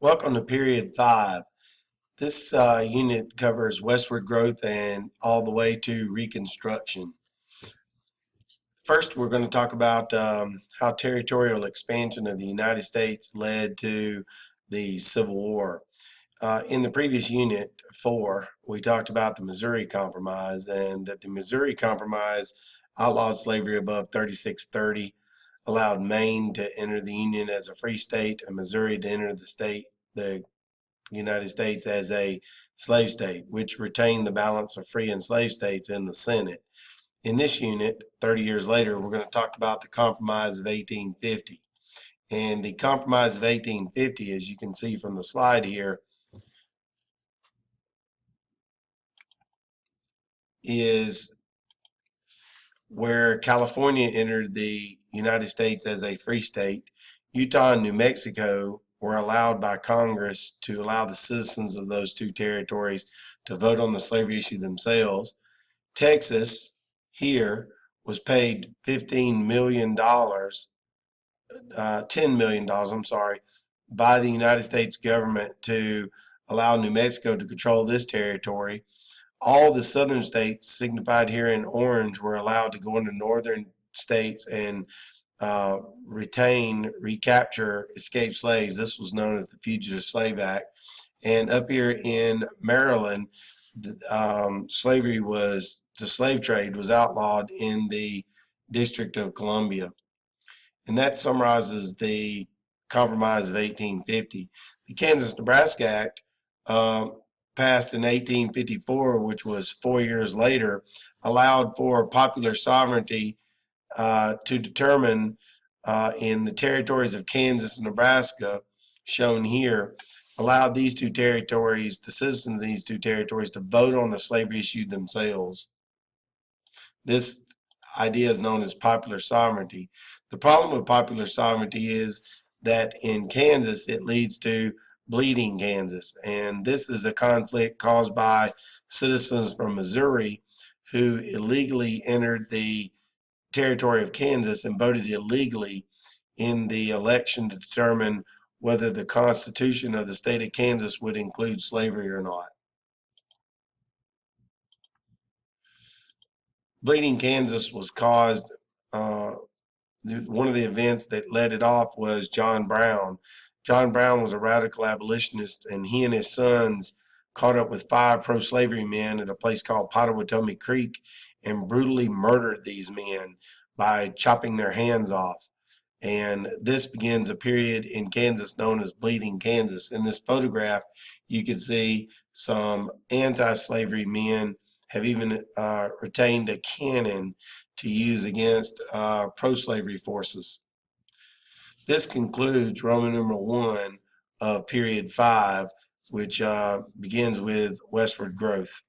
Welcome to Period 5. This unit covers westward growth and all the way to Reconstruction. First, we're going to talk about how territorial expansion of the United States led to the Civil War. In the previous unit 4, we talked about the Missouri Compromise and that the Missouri Compromise outlawed slavery above 3630, allowed Maine to enter the Union as a free state and Missouri to enter the United States as a slave state, which retained the balance of free and slave states in the Senate. In this unit, 30 years later, we're going to talk about the Compromise of 1850. And the Compromise of 1850, as you can see from the slide here, is where California entered the United States as a free state. Utah and New Mexico were allowed by Congress to allow the citizens of those two territories to vote on the slavery issue themselves. Texas here was paid $15 million, $10 million, I'm sorry, by the United States government to allow New Mexico to control this territory. All the southern states, signified here in orange, were allowed to go into northern states and recapture escaped slaves. This was known as the Fugitive Slave Act. And up here in Maryland, the slave trade was outlawed in the District of Columbia. And that summarizes the Compromise of 1850. The Kansas-Nebraska Act, passed in 1854, which was 4 years later, allowed for popular sovereignty to determine in the territories of Kansas and Nebraska, shown here, allowed these two territories, the citizens of these two territories, to vote on the slavery issue themselves. This idea is known as popular sovereignty. The problem with popular sovereignty is that in Kansas it leads to bleeding Kansas, and this is a conflict caused by citizens from Missouri who illegally entered the territory of Kansas and voted illegally in the election to determine whether the Constitution of the state of Kansas would include slavery or not. Bleeding Kansas was caused, one of the events that led it off was John Brown. John Brown was a radical abolitionist, and he and his sons caught up with 5 pro-slavery men at a place called Pottawatomie Creek and brutally murdered these men by chopping their hands off. And this begins a period in Kansas known as Bleeding Kansas. In this photograph, you can see some anti-slavery men have even retained a cannon to use against pro-slavery forces. This concludes Roman numeral 1 of period 5, which begins with westward growth.